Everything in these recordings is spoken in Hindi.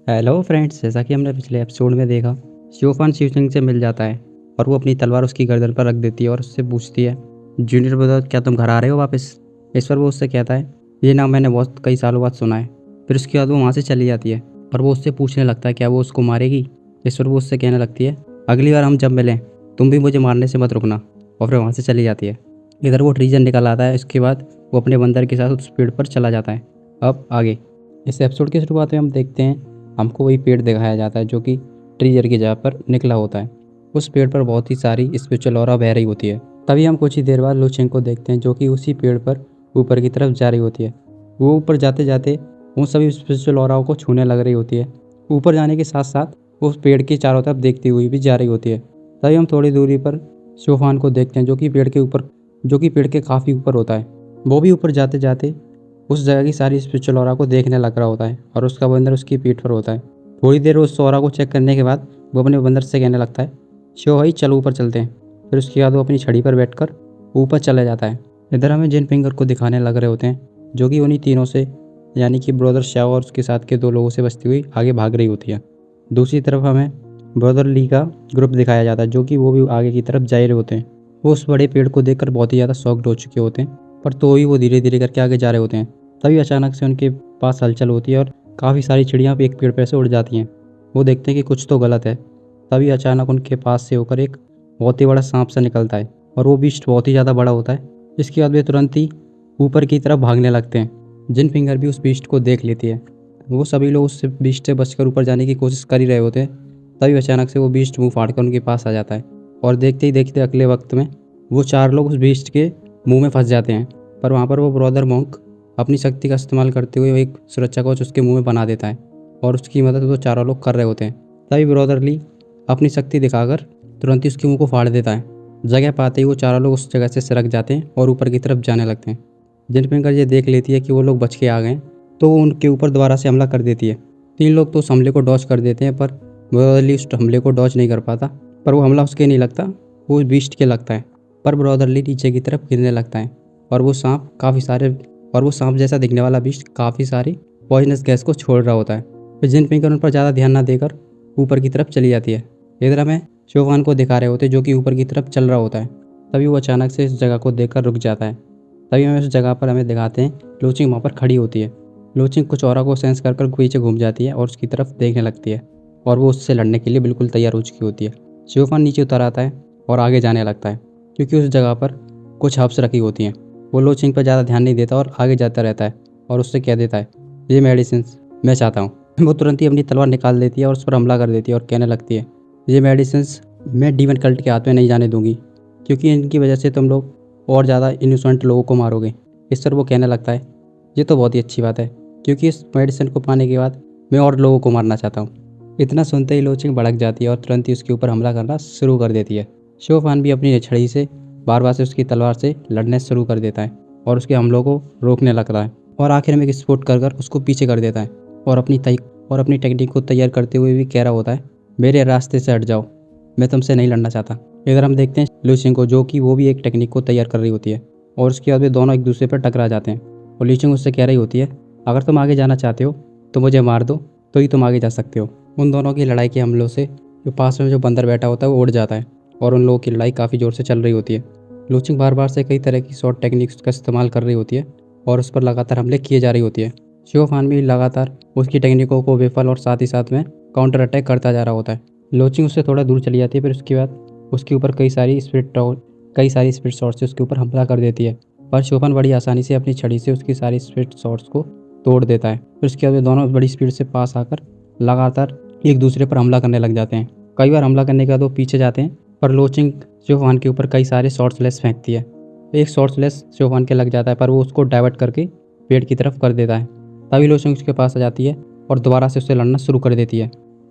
हेलो फ्रेंड्स, जैसा कि हमने पिछले एपिसोड में देखा, शिवफान शिवचंग से मिल जाता है और वो अपनी तलवार उसकी गर्दन पर रख देती है और उससे पूछती है, जूनियर ब्रदर क्या तुम घर आ रहे हो वापस। इस पर वो उससे कहता है, ये नाम मैंने बहुत कई सालों बाद सुना है। फिर उसके बाद वो वहाँ से चली जाती है और वो उससे पूछने लगता है क्या वो उसको मारेगी। इस पर वो उससे कहने लगती है, अगली बार हम जब मिलें तुम भी मुझे मारने से मत रुकना। और फिर वहाँ से चली जाती है। इधर वो ट्रीजन निकल आता है। इसके बाद वो अपने बंदर के साथ उस पेड़ पर चला जाता है। अब आगे इस एपिसोड की शुरुआत में हम देखते हैं, हमको वही पेड़ दिखाया जाता है जो कि ट्रीजर की जगह पर निकला होता है। उस पेड़ पर बहुत ही सारी स्पिरिचुअल ऑरा बह रही होती है। तभी हम कुछ ही देर बाद लुचेंग को देखते हैं जो कि उसी पेड़ पर ऊपर की तरफ जा रही होती है। वो ऊपर जाते जाते उन सभी स्पिरिचुअल ऑराओं को छूने लग रही होती है। ऊपर जाने के साथ साथ वो उस पेड़ के चारों तरफ देखती हुई भी जा रही होती है। तभी हम थोड़ी दूरी पर शोफान को देखते हैं जो कि पेड़ के काफ़ी ऊपर होता है। वो भी ऊपर जाते जाते उस जगह की सारी स्पिरिचुअल ऑरा को देखने लग रहा होता है और उसका बंदर उसकी पीठ पर होता है। थोड़ी देर उस ऑरा को चेक करने के बाद वो अपने बंदर से कहने लगता है, शिव भाई चलो ऊपर चलते हैं। फिर उसके बाद वो अपनी छड़ी पर बैठकर ऊपर चला जाता है। इधर हमें जिन फिंगर को दिखाने लग रहे होते हैं जो कि उन्हीं तीनों से यानी कि ब्रदर श्याओ और उसके साथ के दो लोगों से बचती हुई आगे भाग रही होती है। दूसरी तरफ हमें ब्रदर ली का ग्रुप दिखाया जाता है जो कि वो भी आगे की तरफ जा रहे होते हैं। वो उस बड़े पेड़ को देखकर बहुत ही ज़्यादा शॉक्ड हो चुके होते हैं, पर तो ही वो धीरे धीरे करके आगे जा रहे होते हैं। तभी अचानक से उनके पास हलचल होती है और काफ़ी सारी चिड़ियाँ भी एक पेड़ पर से उड़ जाती हैं। वो देखते हैं कि कुछ तो गलत है। तभी अचानक उनके पास से होकर एक बहुत ही बड़ा सांप सा निकलता है और वो बीस्ट बहुत ही ज़्यादा बड़ा होता है। इसके बाद वे तुरंत ही ऊपर की तरफ भागने लगते हैं। जिन फिंगर भी उस बीस्ट को देख लेती है। वो सभी लोग उस बीस्ट से बचकर ऊपर जाने की कोशिश कर ही रहे होते हैं। तभी अचानक से वो बीस्ट मुंह फाड़ कर उनके पास आ जाता है और देखते ही देखते अगले वक्त में वो चार लोग उस बीस्ट के मुंह में फंस जाते हैं। पर वहाँ पर वो ब्रदर मॉन्क अपनी शक्ति का इस्तेमाल करते हुए एक सुरक्षा कवच उसके मुंह में बना देता है और उसकी मदद वो चारों लोग कर रहे होते हैं। तभी ब्रदर ली अपनी शक्ति दिखाकर तुरंत ही उसके मुंह को फाड़ देता है। जगह पाते ही वो चारों लोग उस जगह से सरक जाते हैं और ऊपर की तरफ जाने लगते हैं। जिनपिंगर ये देख लेती है कि वो लोग बच के आ गए तो वो उनके ऊपर दोबारा से हमला कर देती है। तीन लोग तो उस हमले को डॉज कर देते हैं, पर ब्रदरली उस हमले को डॉज नहीं कर पाता। पर वो हमला उसके नहीं लगता, वो बीस्ट के लगता है। पर ब्रदरली नीचे की तरफ गिरने लगता है और वो सांप जैसा दिखने वाला बीस्ट काफ़ी सारी पॉइजनस गैस को छोड़ रहा होता है। फिर जिनपिंगर उन पर ज़्यादा ध्यान ना देकर ऊपर की तरफ चली जाती है। इधर हमें शोफान को दिखा रहे होते जो कि ऊपर की तरफ चल रहा होता है। तभी वो अचानक से इस जगह को देखकर रुक जाता है। तभी हमें उस जगह पर हमें दिखाते हैं लोचिंग वहाँ पर खड़ी होती है। लोचिंग कुछ औरा को सेंस कर पीछे घूम जाती है और उसकी तरफ देखने लगती है और वो उससे लड़ने के लिए बिल्कुल तैयार हो चुकी होती है। शिवफान नीचे उतर आता है और आगे जाने लगता है क्योंकि उस जगह पर कुछ हर्ब्स रखी होती हैं। वो लोचिंग पर ज़्यादा ध्यान नहीं देता और आगे जाता रहता है और उससे कह देता है, ये मेडिसिन मैं चाहता हूँ। वो तुरंत ही अपनी तलवार निकाल देती है और उस पर हमला कर देती है और कहने लगती है, ये मेडिसिन मैं डीमन कल्ट के हाथ में नहीं जाने दूंगी क्योंकि इनकी वजह से तुम लोग और ज़्यादा इनोसेंट लोगों को मारोगे। इस पर वो कहने लगता है, ये तो बहुत ही अच्छी बात है क्योंकि इस मेडिसिन को पाने के बाद मैं और लोगों को मारना चाहता हूँ। इतना सुनते ही लोचिंग भड़क जाती है और तुरंत ही उसके ऊपर हमला करना शुरू कर देती है। शिवफान भी अपनी छड़ी से बार बार से उसकी तलवार से लड़ने शुरू कर देता है और उसके हमलों को रोकने लगता है और आखिर में एक स्पोर्ट कर उसको पीछे कर देता है और अपनी टेक्निक को तैयार करते हुए भी कह रहा होता है, मेरे रास्ते से हट जाओ, मैं तुमसे नहीं लड़ना चाहता। इधर हम देखते हैं लुचिंग को जो कि वो भी एक टेक्निक को तैयार कर रही होती है और उसके बाद वे दोनों एक दूसरे पर टकरा जाते हैं और लुचिंग उससे कह रही होती है, अगर तुम आगे जाना चाहते हो तो मुझे मार दो, तो ही तुम आगे जा सकते हो। उन दोनों की लड़ाई के हमलों से जो पास में जो बंदर बैठा होता है वो उड़ जाता है और उन लोगों की लड़ाई काफ़ी ज़ोर से चल रही होती है। लुचिंग बार बार से कई तरह की शॉर्ट टेक्निक्स का इस्तेमाल कर रही होती है और उस पर लगातार हमले किए जा रही होती है। शिवफान भी लगातार उसकी टेक्निकों को विफल और साथ ही साथ में काउंटर अटैक करता जा रहा होता है। लोचिंग उससे थोड़ा दूर चली जाती है, फिर उसके बाद उसके ऊपर कई सारी स्पिरिट शॉट से उसके ऊपर हमला कर देती है। पर शिवफान बड़ी आसानी से अपनी छड़ी से उसकी सारी स्पिरिट शॉट्स को तोड़ देता है। फिर उसके बाद वे दोनों बड़ी स्पीड से पास आकर लगातार एक दूसरे पर हमला करने लग जाते हैं। कई बार हमला करने के बाद वो पीछे जाते हैं, पर लोचिंग शिवफान के ऊपर कई सारे शॉर्ट स्लैश फेंकती है। एक शॉर्ट स्लैश शिवफान के लग जाता है, पर वो उसको डाइवर्ट करके पेड़ की तरफ कर देता है। तभी लोचिंग उसके पास आ जाती है और दोबारा से उससे लड़ना शुरू कर देती है।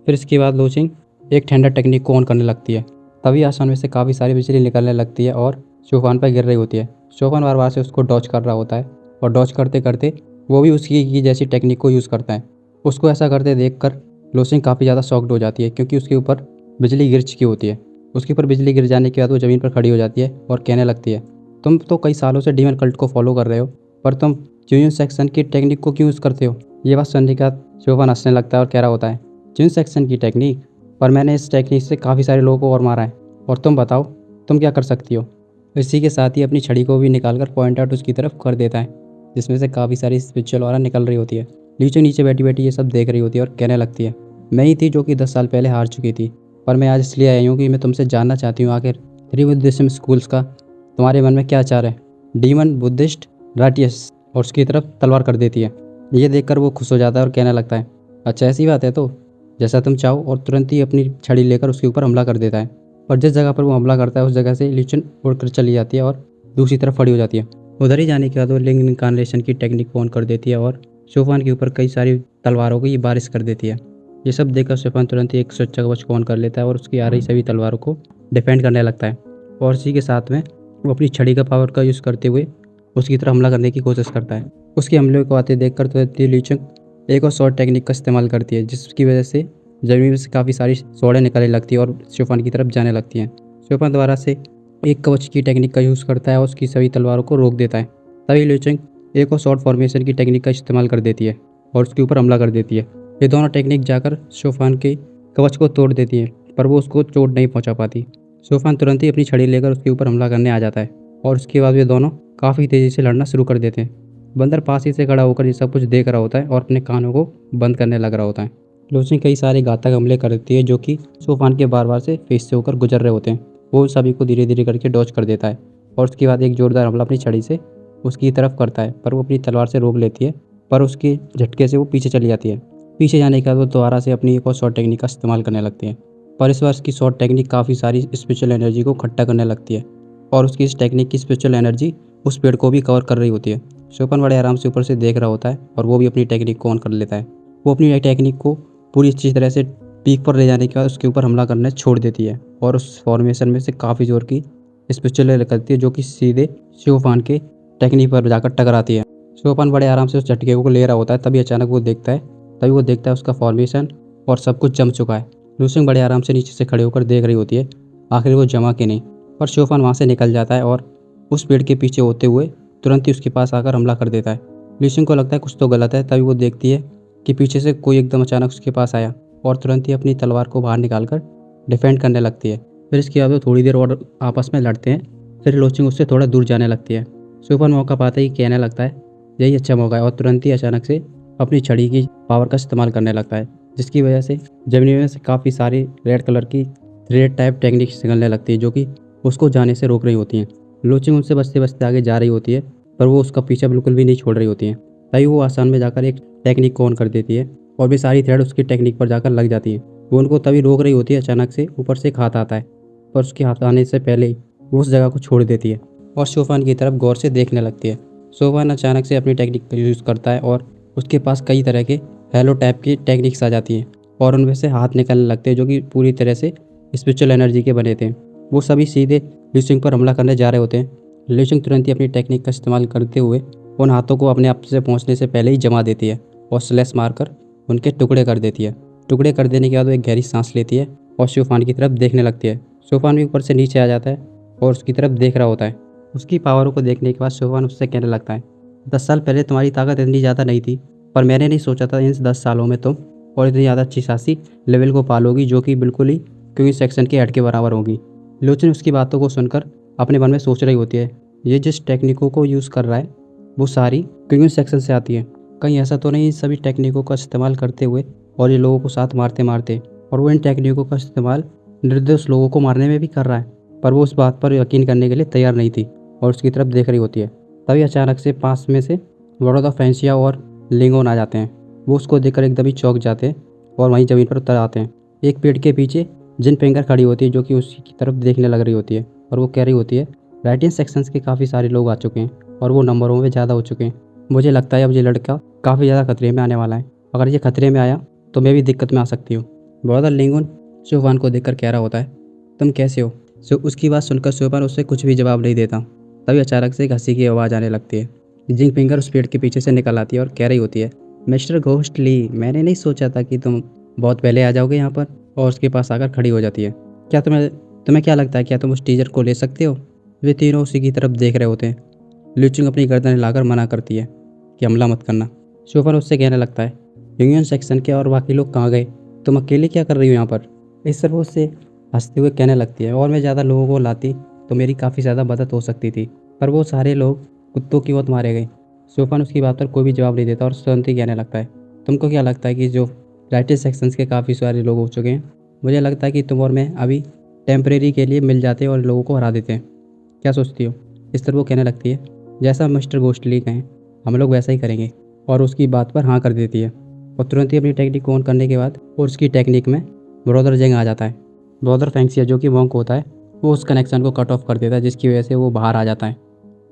फिर इसके बाद लोचिंग एक ठंडर टेक्निक को ऑन करने लगती है। तभी आसमान में से काफ़ी सारी बिजली निकलने लगती है और शिवफान पर गिर रही होती है। शिवफान बार बार से उसको डॉज कर रहा होता है और डॉज करते करते वो भी उसकी की जैसी टेक्निक को यूज़ करता है। उसको ऐसा करते देखकर लोचिंग काफ़ी ज़्यादा शॉक्ड हो जाती है क्योंकि उसके ऊपर बिजली गिर चुकी होती है। उसके ऊपर बिजली गिर जाने के बाद वो ज़मीन पर खड़ी हो जाती है और कहने लगती है, तुम तो कई सालों से डीमन कल्ट को फॉलो कर रहे हो, पर तुम यूनियन सेक्शन की टेक्निक को क्यों यूज़ करते हो। ये बात सुनने के बाद शोफान हंसने लगता है और कह रहा होता है, जिन सेक्शन की टेक्निक, पर मैंने इस टेक्निक से काफ़ी सारे लोगों को और मारा है, और तुम बताओ तुम क्या कर सकती हो। इसी के साथ ही अपनी छड़ी को भी निकालकर पॉइंट आउट उसकी तरफ कर देता है, जिसमें से काफ़ी सारी स्पिरिचुअल ऑरा निकल रही होती है। लीचू नीचे बैठी बैठी ये सब देख रही होती है और कहने लगती है, मैं ही थी जो कि 10 साल पहले हार चुकी थी, पर मैं आज इसलिए आई हूँ कि मैं तुमसे जानना चाहती हूँ आखिर त्रिबुद्धिज्म स्कूल्स का तुम्हारे मन में क्या चाह है। डीमन बुद्धिस्ट राटियस और उसकी तरफ तलवार कर देती है। ये देखकर वो खुश हो जाता है और कहने लगता है, अच्छा ऐसी बात है तो जैसा तुम चाहो, और तुरंत ही अपनी छड़ी लेकर उसके ऊपर हमला कर देता है। और जिस जगह पर वो हमला करता है उस जगह से लीचन उड़कर चली जाती है और दूसरी तरफ खड़ी हो जाती है। उधर ही जाने के बाद वो लिंग इनकार्नेशन की टेक्निक को ऑन कर देती है और शोफान के ऊपर कई सारी तलवारों की बारिश कर देती है। ये सब देखकर शोफान तुरंत ही एक सुरक्षा कवच को ऑन कर लेता है और उसकी आ रही सभी तलवारों को डिफेंड करने लगता है। और इसी के साथ में वो अपनी छड़ी का पावर का यूज़ करते हुए उसकी तरफ हमला करने की कोशिश करता है। उसके हमले को आते देखकर तुरंत ही लीचंग एक और शॉर्ट टेक्निक का इस्तेमाल करती है, जिसकी वजह से जमीन में से काफ़ी सारी सौड़ें निकलने लगती है और शोफान की तरफ जाने लगती हैं। शोफान दोबारा से एक कवच की टेक्निक का यूज़ करता है और उसकी सभी तलवारों को रोक देता है। तभी लीचंग एक और शॉर्ट फॉर्मेशन की टेक्निक का इस्तेमाल कर देती है और उसके ऊपर हमला कर देती है। ये दोनों टेक्निक जाकर शोफान के कवच को तोड़ देती है, पर वो उसको चोट नहीं पहुंचा पाती। शोफान तुरंत ही अपनी छड़ी लेकर उसके ऊपर हमला करने आ जाता है और उसके बाद वे दोनों काफ़ी तेज़ी से लड़ना शुरू कर देते हैं। बंदर पास ही से खड़ा होकर ये सब कुछ देख रहा होता है और अपने कानों को बंद करने लग रहा होता है। लूसी कई सारे घातक हमले करती है जो कि शोफान के बार बार से फेस से होकर गुजर रहे होते हैं। वो सभी को धीरे धीरे करके डॉज कर देता है और उसके बाद एक जोरदार हमला अपनी छड़ी से उसकी तरफ करता है, पर वो अपनी तलवार से रोक लेती है, पर उसके झटके से वो पीछे चली जाती है। पीछे जाने के बाद वो दोबारा से अपनी एक और शॉर्ट टेक्निक का इस्तेमाल करने लगती है, पर इस बार उसकी शॉर्ट टेक्निक काफ़ी सारी स्पिरिचुअल एनर्जी को इकट्ठा करने लगती है और उसकी इस टेक्निक की स्पिरिचुअल एनर्जी उस पेड़ को भी कवर कर रही होती है। शोफान बड़े आराम से ऊपर से देख रहा होता है और वो भी अपनी टेक्निक को ऑन कर लेता है। वो अपनी टेक्निक को पूरी अच्छी तरह से पीक पर ले जाने के बाद उसके ऊपर हमला करना छोड़ देती है और उस फॉर्मेशन में से काफ़ी जोर की स्पिरिचुअल निकलती है जो कि सीधे शोफान के टेक्निक पर जाकर टकराती है। शोफान बड़े आराम से उस झटके को ले रहा होता है, तभी अचानक वो देखता है उसका फॉर्मेशन और सब कुछ जम चुका है। लूसिंग बड़े आराम से नीचे से खड़े होकर देख रही होती है आखिर वो जमा कि नहीं, पर शोफान वहाँ से निकल जाता है और उस पेड़ के पीछे होते हुए तुरंत ही उसके पास आकर हमला कर देता है। लूसिंग को लगता है कुछ तो गलत है, तभी वो देखती है कि पीछे से कोई एकदम अचानक उसके पास आया और तुरंत ही अपनी तलवार को बाहर निकालकर डिफेंड करने लगती है। फिर इसके बाद वो थोड़ी देर और आपस में लड़ते हैं, फिर लूसिंग उससे थोड़ा दूर जाने लगती है। शोफान मौका पाते ही कहने लगता है यही अच्छा मौका है और तुरंत ही अचानक से अपनी छड़ी की पावर का इस्तेमाल करने लगता है, जिसकी वजह से जमीन में से काफ़ी सारी रेड कलर की थ्रेड टाइप टेक्निक्स निकलने लगती है जो कि उसको जाने से रोक रही होती हैं। लूचिंग उनसे बचते बचते आगे जा रही होती है, पर वो उसका पीछा बिल्कुल भी नहीं छोड़ रही होती है। तभी वो आसान में जाकर एक टेक्निक को ऑन कर देती है और भी सारी थ्रेड उसकी टेक्निक पर जाकर लग जाती है। वो उनको तभी रोक रही होती है, अचानक से ऊपर से एक हाथ आता है, पर उसके हाथ आने से पहले ही वो उस जगह को छोड़ देती है और शोफान की तरफ गौर से देखने लगती है। शोफान अचानक से अपनी टेक्निक का यूज़ करता है और उसके पास कई तरह के हेलो टाइप की टेक्निक्स आ जाती हैं और उनमें से हाथ निकलने लगते हैं जो कि पूरी तरह से स्पिरिचुअल एनर्जी के बने थे। वो सभी सीधे लूसिंग पर हमला करने जा रहे होते हैं। लूसिंग तुरंत ही अपनी टेक्निक का इस्तेमाल करते हुए उन हाथों को अपने आप से पहुंचने से पहले ही जमा देती है और स्लैश मारकर उनके टुकड़े कर देती है। टुकड़े कर देने के बाद वो एक गहरी सांस लेती है और शोफान की तरफ देखने लगती है। शोफान भी ऊपर से नीचे आ जाता है और उसकी तरफ देख रहा होता है। उसकी पावरों को देखने के बाद शोफान उससे कहने लगता है, 10 साल पहले तुम्हारी ताकत इतनी ज़्यादा नहीं थी, पर मैंने नहीं सोचा था इन 10 सालों में तुम और इतनी ज़्यादा अच्छी खासी लेवल को पालोगी जो कि बिल्कुल ही क्वीन सेक्शन के हेड के बराबर होगी। लोचन उसकी बातों को सुनकर अपने मन में सोच रही होती है, ये जिस टेक्निकों को यूज़ कर रहा है वो सारी क्वीन सेक्शन से आती है। कहीं ऐसा तो नहीं इन सभी टेक्निकों का इस्तेमाल करते हुए और ये लोगों को साथ मारते मारते और वो इन टेक्निकों का इस्तेमाल निर्दोष लोगों को मारने में भी कर रहा है, पर वो उस बात पर यकीन करने के लिए तैयार नहीं थी और उसकी तरफ देख रही होती है। तभी अचानक से पास में से लॉर्ड ऑफ फैंसिया और लिंगोन आ जाते हैं। वो उसको देखकर एकदम ही चौंक जाते हैं और वहीं ज़मीन पर उतर आते हैं। एक पेड़ के पीछे जिन फिंगर खड़ी होती है जो कि उसी की तरफ देखने लग रही होती है और वो कह रही होती है, राइटिंग सेक्शंस के काफ़ी सारे लोग आ चुके हैं और वो नंबरों में ज़्यादा हो चुके हैं। मुझे लगता है अब ये लड़का काफ़ी ज़्यादा खतरे में आने वाला है। अगर ये खतरे में आया तो मैं भी दिक्कत में आ सकती हूँ। ब्रदर लिंगोन शोफान को देखकर कह रहा होता है, तुम कैसे हो? उसकी बात सुनकर शोफान उससे कुछ भी जवाब नहीं देता। तभी अचानक से एक हंसी की आवाज़ आने लगती है। जिंग फिंगर उस पेड़ के पीछे से निकल आती है और कह रही होती है, मिस्टर घोस्टली, मैंने नहीं सोचा था कि तुम बहुत पहले आ जाओगे यहाँ पर। और उसके पास आकर खड़ी हो जाती है। क्या तुम्हें क्या लगता है, क्या तुम उस टीचर को ले सकते हो? वे तीनों उसी की तरफ देख रहे होते हैं। लूचिंग अपनी गर्दन हिलाकर मना करती है कि हमला मत करना। शोफान उससे कहने लगता है, यूनियन सेक्शन के और बाकी लोग कहाँ गए, तुम अकेले क्या कर रही हो यहाँ पर। इस तरह वो उससे हंसते हुए कहने लगती है, और मैं ज़्यादा लोगों को लाती तो मेरी काफ़ी ज़्यादा मदद हो सकती थी, पर वो सारे लोग कुत्तों की मौत मारे गए। शोफान उसकी बात पर कोई भी जवाब नहीं देता और तुरंत ही कहने लगता है, तुमको क्या लगता है कि जो राइटर सेक्शंस के काफ़ी सारे लोग हो चुके हैं, मुझे लगता है कि तुम और मैं अभी टेम्परेरी के लिए मिल जाते हैं और लोगों को हरा देते हैं, क्या सोचती हो। इस तरह वो कहने लगती है, जैसा मिस्टर गोस्टली कहें हम लोग वैसा ही करेंगे, और उसकी बात पर हाँ कर देती है। और तुरंत ही अपनी टेक्निक ऑन करने के बाद और उसकी टेक्निक में ब्रदर जेंग आ जाता है। ब्रदर फैंक्सिया जो कि वॉन्क होता है वो उस कनेक्शन को कट ऑफ कर देता है, जिसकी वजह से वो बाहर आ जाता है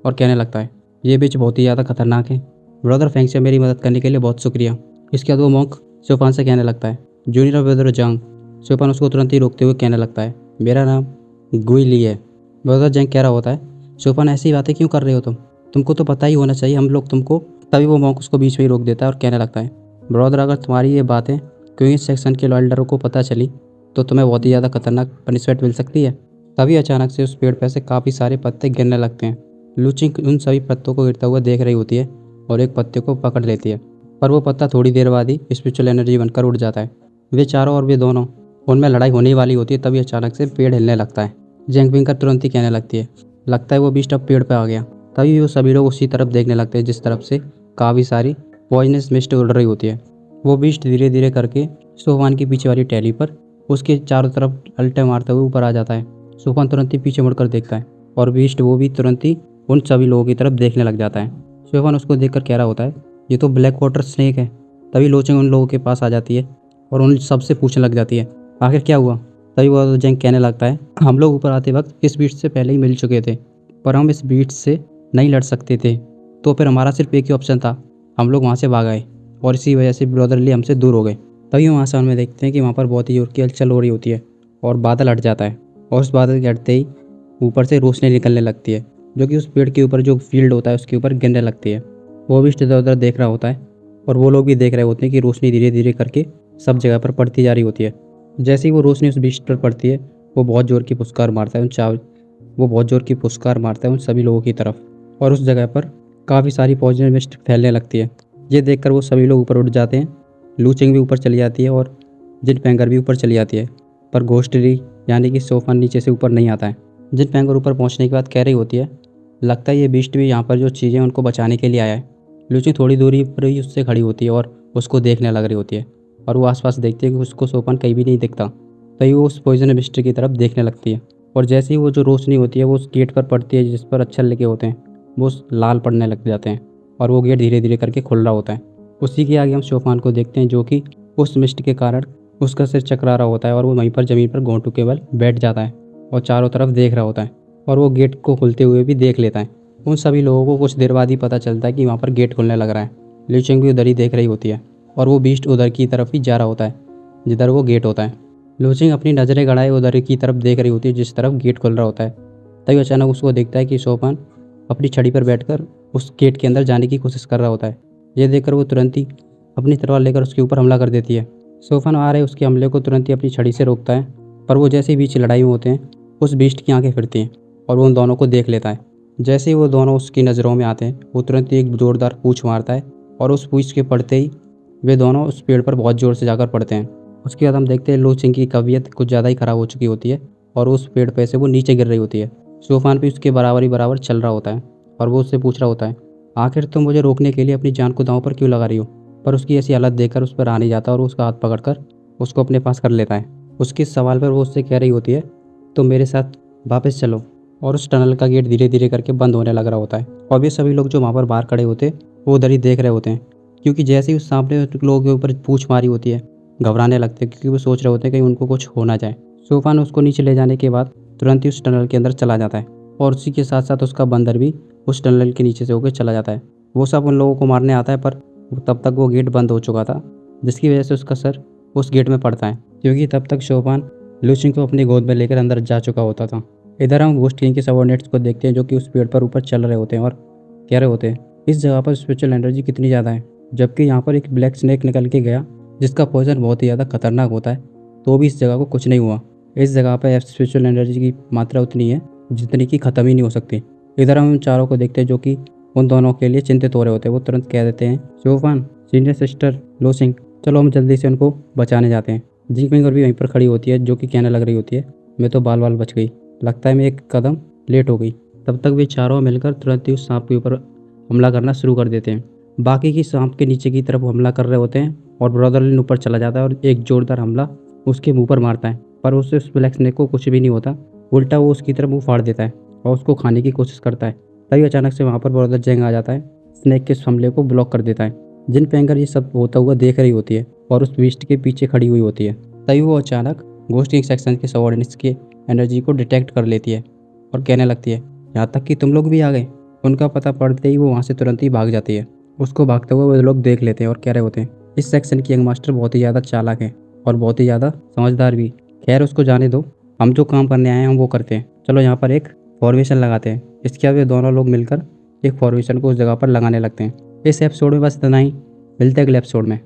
और कहने लगता है, ये बिच बहुत ही ज़्यादा खतरनाक है। ब्रदर फैंक्सिया मेरी मदद करने के लिए बहुत शुक्रिया। इसके बाद वो मॉन्क शोफान से कहने लगता है, जूनियर ब्रदर जंग। शोफान उसको तुरंत ही रोकते हुए कहने लगता है, मेरा नाम गुई ली है। ब्रदर जंग कह रहा होता है, शोफान ऐसी बातें क्यों कर रहे हो तुमको तो पता ही होना चाहिए हम लोग तुमको। तभी वो मॉन्क उसको बीच में ही रोक देता है और कहने लगता है, ब्रदर अगर तुम्हारी ये बातें क्योंकि सेक्शन के एल्डरों को पता चली तो तुम्हें बहुत ही ज़्यादा खतरनाक पनिशमेंट मिल सकती है। तभी अचानक से उस पेड़ पर से काफ़ी सारे पत्ते गिरने लगते हैं। लूचिंग उन सभी पत्तों को गिरता हुआ देख रही होती है और एक पत्ते को पकड़ लेती है, पर वो पत्ता थोड़ी देर बाद ही स्पिरिचुअल एनर्जी बनकर उड़ जाता है। वे चारों और वे दोनों उनमें लड़ाई होने वाली होती है, तभी अचानक से पेड़ हिलने लगता है। जेंग पिंकर तुरंत ही कहने लगती है, लगता है वो बीस्ट अब पेड़ पर आ गया। तभी वो सभी लोग उसी तरफ देखने लगते हैं जिस तरफ से काफ़ी सारी पॉइजनस मिस्ट उड़ रही होती है। वो बीस्ट धीरे धीरे करके सोफान की पीछे वाली टैली पर उसके चारों तरफ अल्टे मारते हुए ऊपर आ जाता है। सोफान तुरंत ही पीछे मुड़कर देखता है और बीस्ट वो भी तुरंत ही उन सभी लोगों की तरफ देखने लग जाता है। सोफान उसको देखकर कह रहा होता है, ये तो ब्लैक वाटर स्नेक है। तभी लोचिंग उन लोगों के पास आ जाती है और उन सबसे पूछने लग जाती है, आखिर क्या हुआ। तभी वो जेंग कहने लगता है, हम लोग ऊपर आते वक्त इस बीस्ट से पहले ही मिल चुके थे, पर हम इस बीस्ट से नहीं लड़ सकते थे, तो फिर हमारा सिर्फ एक ही ऑप्शन था, हम लोग वहाँ से भाग आए और इसी वजह से ब्रदरली हमसे दूर हो गए। तभी हम आसमान में देखते हैं कि वहाँ पर बहुत ही जोर की हलचल हो रही होती है और बादल हट जाता है, और उस बादल के हटते ही ऊपर से रोशनी निकलने लगती है जो कि उस पेड़ के ऊपर जो फील्ड होता है उसके ऊपर गिरने लगती है। वो भी इधर उधर देख रहा होता है और वो लोग भी देख रहे होते हैं कि रोशनी धीरे धीरे करके सब जगह पर पड़ती जा रही होती है। जैसे ही वो रोशनी उस बीस्ट पर पड़ती है वो बहुत जोर की पुचकार मारता है उन सभी लोगों की तरफ, और उस जगह पर काफ़ी सारी पॉइजन मिस्ट फैलने लगती है। ये देखकर वो सभी लोग ऊपर उठ जाते हैं। लूचिंग भी ऊपर चली जाती है और जिन पैंगर भी ऊपर चली जाती है, पर घोस्टरी यानी कि सोफान नीचे से ऊपर नहीं आता है। जिन पैंगर ऊपर पहुंचने के बाद कह रही होती है, लगता है ये बीस्ट भी यहाँ पर जो चीज़ें उनको बचाने के लिए आया है। लूचिंग थोड़ी दूरी पर ही उससे खड़ी होती है और उसको देखने लग रही होती है, और वो आसपास देखती है कि उसको सोफान कहीं भी नहीं दिखता। तभी वो उस पॉइजन मिस्ट की तरफ देखने लगती है, और जैसे ही वो जो रोशनी होती है वो उस गेट पर पड़ती है जिस पर अक्षर लिखे होते हैं, वो लाल पड़ने लग जाते हैं और वो गेट धीरे धीरे करके खुल रहा होता है। उसी के आगे हम सोफान को देखते हैं जो कि उस मिस्ट के कारण उसका सिर चकरा रहा होता है और वो वहीं पर ज़मीन पर घोंटू केवल बैठ जाता है और चारों तरफ देख रहा होता है, और वो गेट को खुलते हुए भी देख लेता है। उन सभी लोगों को कुछ देर बाद ही पता चलता है कि वहाँ पर गेट खुलने लग रहा है। ल्यूचिंग भी उधर ही देख रही होती है और वो बीस्ट उधर की तरफ ही जा रहा होता है जिधर वो गेट होता है। लूचिंग अपनी नज़रें गड़ाए उधर की तरफ देख रही होती है जिस तरफ गेट खुल रहा होता है। तभी अचानक उसको देखता है कि सोफान अपनी छड़ी पर बैठकर उस गेट के अंदर जाने की कोशिश कर रहा होता है। यह देखकर वो तुरंत ही अपनी तलवार लेकर उसके ऊपर हमला कर देती है। सोफान आ रहे उसके हमले को तुरंत ही अपनी छड़ी से रोकता है, पर वो जैसे ही बीच लड़ाई में होते हैं उस बीस्ट की आंखें फिरती हैं और वो उन दोनों को देख लेता है। जैसे ही वो दोनों उसकी नज़रों में आते हैं वो तुरंत ही एक जोरदार पूंछ मारता है, और उस पूंछ के पड़ते ही वे दोनों उस पेड़ पर बहुत ज़ोर से जाकर पड़ते हैं। उसके बाद हम देखते हैं लूचिंग की तबीयत कुछ ज़्यादा ही ख़राब हो चुकी होती है और उस पेड़ पे से वो नीचे गिर रही होती है। सोफान भी उसके बराबर ही बराबर चल रहा होता है और वो उससे पूछ रहा होता है, आखिर तुम मुझे रोकने के लिए अपनी जान को दांव पर क्यों लगा रही हो। पर उसकी ऐसी हालत देखकर उस पर आ नहीं जाता और उसका हाथ पकड़कर उसको अपने पास कर लेता है। उसके सवाल पर वो उससे कह रही होती है, तुम मेरे साथ वापस चलो। और उस टनल का गेट धीरे धीरे करके बंद होने लग रहा होता है और वे सभी लोग जो वहाँ पर बाहर खड़े होते हैं वो उधर ही देख रहे होते हैं, क्योंकि जैसे ही उस सामने लोगों के ऊपर पूंछ मारी होती है घबराने लगते हैं, क्योंकि वो सोच रहे होते हैं कहीं उनको कुछ हो ना जाए। सोफान उसको नीचे ले जाने के बाद तुरंत ही उस टनल के अंदर चला जाता है और उसी के साथ साथ उसका बंदर भी उस टनल के नीचे से होकर चला जाता है। वो सब उन लोगों को मारने आता है, पर तब तक वो गेट बंद हो चुका था, जिसकी वजह से उसका सर उस गेट में पड़ता है, क्योंकि तब तक सोफान लूचिंग को अपनी गोद में लेकर अंदर जा चुका होता था। इधर हम घोस्ट किंग के सबऑर्डिनेट्स को देखते हैं जो कि उस पेड़ पर ऊपर चल रहे होते हैं और कह रहे होते हैं, इस जगह पर स्पिरिचुअल एनर्जी कितनी ज़्यादा है, जबकि यहाँ पर एक ब्लैक स्नेक निकल के गया जिसका पॉइजन बहुत ही ज़्यादा खतरनाक होता है, तो भी इस जगह को कुछ नहीं हुआ। इस जगह पर स्पिरिचुअल एनर्जी की मात्रा उतनी है जितनी की ख़त्म ही नहीं हो सकती। इधर हम उन चारों को देखते हैं जो कि उन दोनों के लिए चिंतित हो रहे होते हैं। वो तुरंत कह देते हैं, सोफान, सीनियर सिस्टर लो सिंह, चलो हम जल्दी से उनको बचाने जाते हैं। जिंगपिंग भी वहीं पर खड़ी होती है, जो कि कहने लग रही होती है, मैं तो बाल बाल बच गई, लगता है मैं एक कदम लेट हो गई। तब तक वे चारों मिलकर तुरंत ही उस सांप के ऊपर हमला करना शुरू कर देते हैं। बाकी की सांप के नीचे की तरफ हमला कर रहे होते हैं और ब्रदरलिन ऊपर चला जाता है और एक जोरदार हमला उसके मुंह पर मारता है, पर उससे उस ब्लैक स्नेक को कुछ भी नहीं होता। उल्टा वो उसकी तरफ मुंह फाड़ देता है और उसको खाने की कोशिश करता है। तभी अचानक से वहाँ पर ब्रदर जैंग आ जाता है, स्नेक के इस हमले को ब्लॉक कर देता है। जिन पेंगर ये सब होता हुआ देख रही होती है और उस बीस्ट के पीछे खड़ी हुई होती है। तभी वो अचानक घोस्ट किंग सेक्शन के सबऑर्डिनेट्स की एनर्जी को डिटेक्ट कर लेती है और कहने लगती है, यहाँ तक कि तुम लोग भी आ गए। उनका पता पड़ते ही वो वहाँ से तुरंत ही भाग जाती है। उसको भागते हुए वो लोग देख लेते हैं और कह रहे होते हैं, इस सेक्शन की यंग मास्टर बहुत ही ज़्यादा चालाक है और बहुत ही ज़्यादा समझदार भी। खैर उसको जाने दो, हम जो काम करने आए हैं हम वो करते हैं। चलो यहाँ पर एक फॉर्मेशन लगाते हैं। इसके बाद वे दोनों लोग मिलकर एक फॉर्मेशन को उस जगह पर लगाने लगते हैं। इस एपिसोड में बस इतना ही, मिलते हैं अगले एपिसोड में।